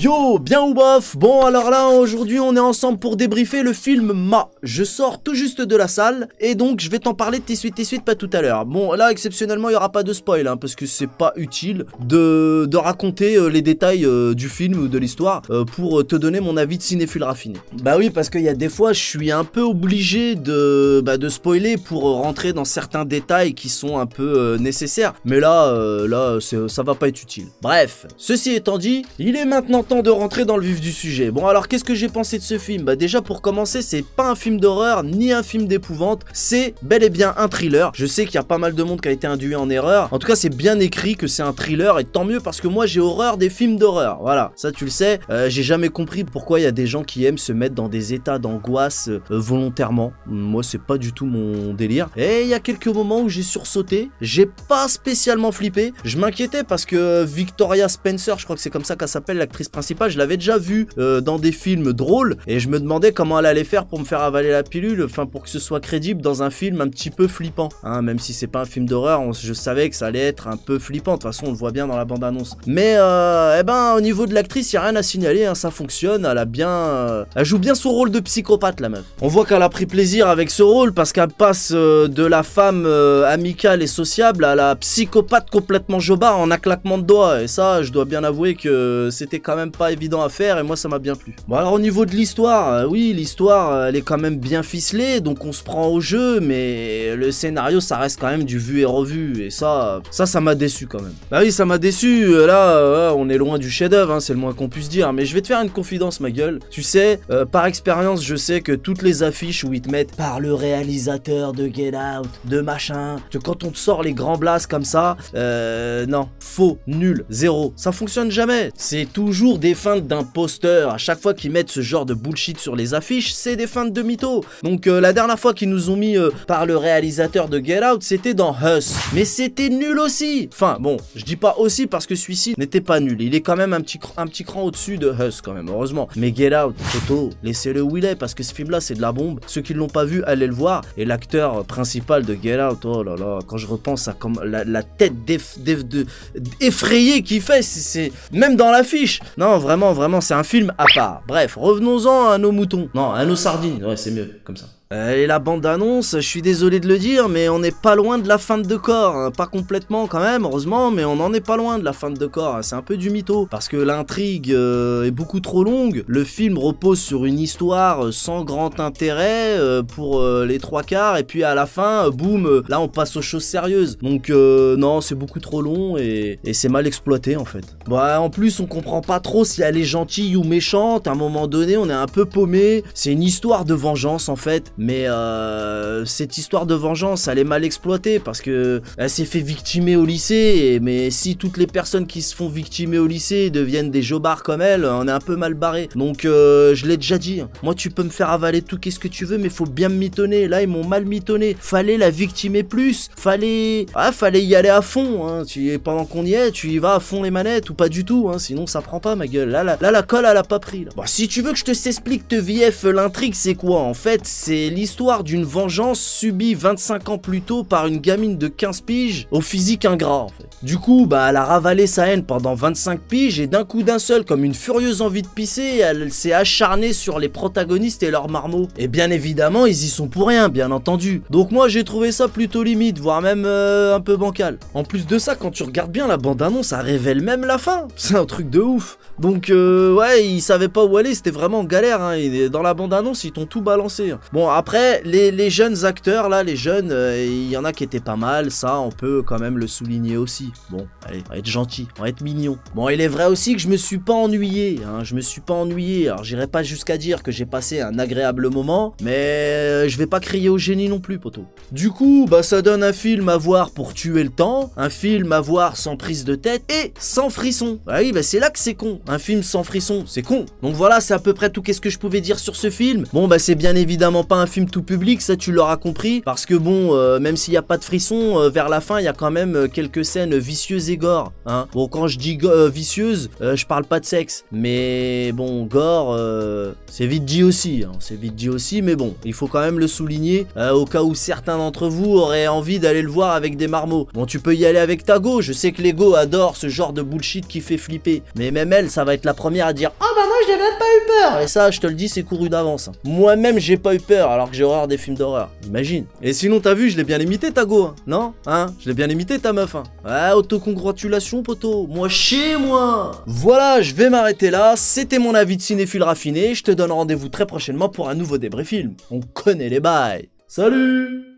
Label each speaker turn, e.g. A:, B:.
A: Yo, bien ou bof? Bon alors là aujourd'hui on est ensemble pour débriefer le film Ma. Je sors tout juste de la salle et donc je vais t'en parler de tes suites pas tout à l'heure. Bon là exceptionnellement il n'y aura pas de spoil hein, parce que c'est pas utile de raconter les détails du film ou de l'histoire pour te donner mon avis de cinéphile raffiné. Bah oui parce qu'il y a des fois je suis un peu obligé de spoiler pour rentrer dans certains détails qui sont un peu nécessaires. Mais là ça va pas être utile. Bref, ceci étant dit, il est maintenant temps de rentrer dans le vif du sujet. Bon alors qu'est-ce que j'ai pensé de ce film? Bah déjà pour commencer c'est pas un film d'horreur ni un film d'épouvante, c'est bel et bien un thriller. Je sais qu'il y a pas mal de monde qui a été induit en erreur. En tout cas c'est bien écrit que c'est un thriller et tant mieux parce que moi j'ai horreur des films d'horreur. Voilà, ça tu le sais, j'ai jamais compris pourquoi il y a des gens qui aiment se mettre dans des états d'angoisse volontairement. Moi c'est pas du tout mon délire. Et il y a quelques moments où j'ai sursauté, j'ai pas spécialement flippé. Je m'inquiétais parce que Victoria Spencer, je crois que c'est comme ça qu'elle s'appelle, l'actrice principale, je l'avais déjà vue dans des films drôles et je me demandais comment elle allait faire pour me faire avaler la pilule, enfin pour que ce soit crédible dans un film un petit peu flippant, hein, même si c'est pas un film d'horreur, je savais que ça allait être un peu flippant, de toute façon on le voit bien dans la bande-annonce. Mais au niveau de l'actrice, il n'y a rien à signaler, hein, ça fonctionne, elle joue bien son rôle de psychopathe la meuf. On voit qu'elle a pris plaisir avec ce rôle parce qu'elle passe de la femme amicale et sociable à la psychopathe complètement jobard en un claquement de doigts, et ça je dois bien avouer que c'était quand même pas évident à faire et moi ça m'a bien plu. Bon alors au niveau de l'histoire, oui l'histoire elle est quand même bien ficelée, donc on se prend au jeu, mais le scénario ça reste quand même du vu et revu et ça m'a déçu quand même. Bah oui ça m'a déçu, là on est loin du chef-d'œuvre, hein, c'est le moins qu'on puisse dire, mais je vais te faire une confidence ma gueule, tu sais, par expérience je sais que toutes les affiches où ils te mettent par le réalisateur de Get Out, de machin, que quand on te sort les grands blasts comme ça, non, faux, nul, zéro, ça fonctionne jamais, c'est toujours des feintes d'imposteurs, à chaque fois qu'ils mettent ce genre de bullshit sur les affiches, c'est des feintes de mythos. Donc la dernière fois qu'ils nous ont mis par le réalisateur de Get Out, c'était dans Us, mais c'était nul aussi. Enfin bon, je dis pas aussi parce que celui-ci n'était pas nul, il est quand même un petit cran au-dessus de Us quand même, heureusement. Mais Get Out, Toto, laissez-le où il est parce que ce film là c'est de la bombe, ceux qui l'ont pas vu, allez le voir, et l'acteur principal de Get Out, oh là là, quand je repense à comme la tête effrayée qu'il fait, c'est même dans l'affiche. Non, vraiment, c'est un film à part. Bref, revenons-en à nos moutons. Non, à nos sardines. Ouais, c'est mieux, comme ça. Et la bande-annonce, je suis désolé de le dire, mais on n'est pas loin de la fin de corps, hein. Pas complètement quand même, heureusement, mais on n'en est pas loin de la fin de corps, hein. C'est un peu du mytho, parce que l'intrigue est beaucoup trop longue, le film repose sur une histoire sans grand intérêt pour les trois quarts, et puis à la fin, boum, là on passe aux choses sérieuses. Donc non, c'est beaucoup trop long, et c'est mal exploité en fait. Bon, en plus, on comprend pas trop si elle est gentille ou méchante, à un moment donné, on est un peu paumé, c'est une histoire de vengeance en fait. Mais cette histoire de vengeance elle est mal exploitée parce que elle s'est fait victimer au lycée, mais si toutes les personnes qui se font victimer au lycée deviennent des jobards comme elle, on est un peu mal barré. Donc je l'ai déjà dit, moi tu peux me faire avaler tout qu'est-ce que tu veux, mais faut bien me mitonner. Là ils m'ont mal mitonné, fallait la victimer plus, fallait y aller à fond, hein. Pendant qu'on y est, tu y vas à fond les manettes ou pas du tout, hein, sinon ça prend pas ma gueule. Là la colle elle a pas pris là. Bon, si tu veux que je te s'explique te VF l'intrigue c'est quoi en fait, c'est l'histoire d'une vengeance subie 25 ans plus tôt par une gamine de 15 piges au physique ingrat en fait. Du coup, elle a ravalé sa haine pendant 25 piges et d'un coup d'un seul, comme une furieuse envie de pisser, elle s'est acharnée sur les protagonistes et leurs marmots. Et bien évidemment, ils y sont pour rien, bien entendu. Donc moi, j'ai trouvé ça plutôt limite, voire même un peu bancal. En plus de ça, quand tu regardes bien la bande-annonce, ça révèle même la fin. C'est un truc de ouf. Donc ouais, ils savaient pas où aller, c'était vraiment galère, hein. Dans la bande-annonce, ils t'ont tout balancé. Bon, après, les jeunes acteurs, là, les jeunes, il y en a qui étaient pas mal, ça, on peut quand même le souligner aussi. Bon, allez, on va être gentil, on va être mignon. Bon, il est vrai aussi que je me suis pas ennuyé, hein, alors j'irai pas jusqu'à dire que j'ai passé un agréable moment, mais je vais pas crier au génie non plus, poto. Du coup, ça donne un film à voir pour tuer le temps, un film à voir sans prise de tête et sans frisson. Bah oui, c'est là que c'est con, un film sans frisson, c'est con. Donc voilà, c'est à peu près tout qu'est-ce que je pouvais dire sur ce film. Bon, c'est bien évidemment pas un film tout public, ça tu l'auras compris, parce que bon, même s'il n'y a pas de frisson, vers la fin, il y a quand même quelques scènes vicieuses et gore, hein. Bon, quand je dis vicieuses, je parle pas de sexe, mais bon, gore, c'est vite dit aussi, hein. C'est vite dit aussi, mais bon, il faut quand même le souligner, au cas où certains d'entre vous auraient envie d'aller le voir avec des marmots. Bon, tu peux y aller avec ta go, je sais que les go adorent ce genre de bullshit qui fait flipper, mais même elle, ça va être la première à dire « Ah bah moi, j'ai même pas eu peur !» Et ça, je te le dis, c'est couru d'avance. Moi-même, j'ai pas eu peur, alors que j'ai horreur des films d'horreur. Imagine. Et sinon, t'as vu, je l'ai bien imité, ta go, hein, non? Hein? Je l'ai bien imité, ta meuf, hein. Ouais, autocongratulations, poteau. Moi, chez moi. Voilà, je vais m'arrêter là. C'était mon avis de cinéphile raffiné. Je te donne rendez-vous très prochainement pour un nouveau débrief film. On connaît les bails. Salut!